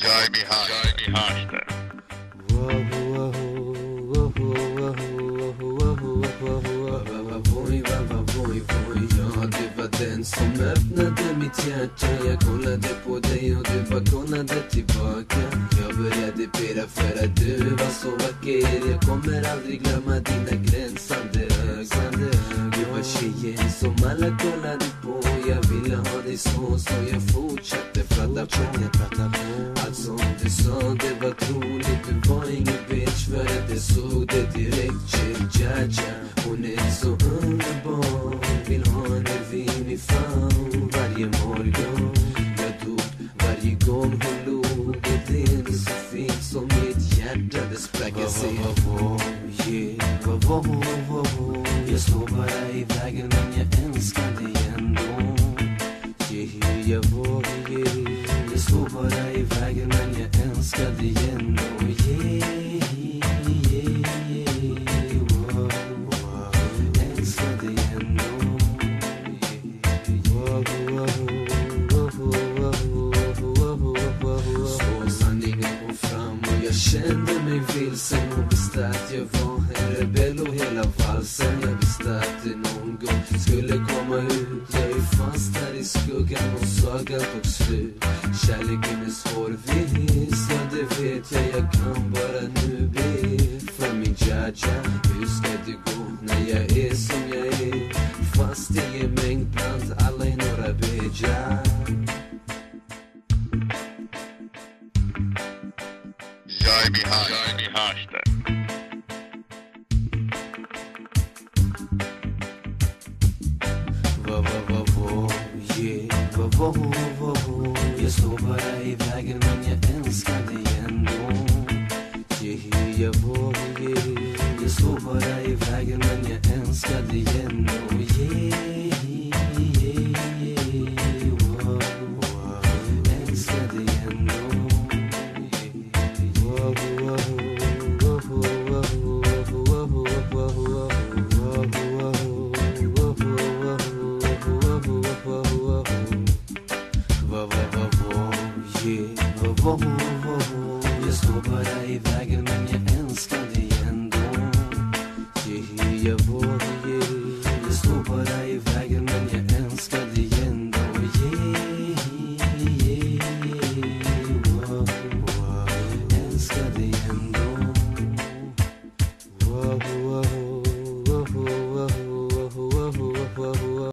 Jaime Rasta. Ja, det var den som öppnade mitt hjärta. Jag kollade på dig och du bara kollade tillbaka. Jag började bera för att du var så vacker. Jag kommer aldrig glömma dina gränsande ögon. Du var tjejen som alla kollade på. Jag ville ha dig så jag fortsatte prata på. Allt som du sa, det var troligt. Du var ingen bitch för att jag såg det direkt. Chill, ja, hon är så underbar. Vill ha henne vid min famn varje morgon. Jag dog varje gång hon log. Och det är så fint som mitt hjärta. Det sprack, jag säger jag står bara i vägen men jag älskar dig ändå. Jag står bara i vägen men jag älskar dig ändå. Älskar dig ändå. Så sanningen kom fram och jag kände mig vilsen. Hon visste att jag var en rebell och hela valsen. Jag visste att det någon gång skulle komma ut. Jag är fast här i skuggan och sagan tog slut. Kärleken är svårvis, ja det vet jag. Jag kan bara nu be för min jaja. Hur ska det gå när jag är som jag är? Fast i en mängd bland alla i norra Beja. Jaime Rasta. Jag står bara i vägen men jag älskar dig ändå. Jag står bara i vägen men jag älskar dig ändå. Älskar dig ändå. Jag står bara i vägen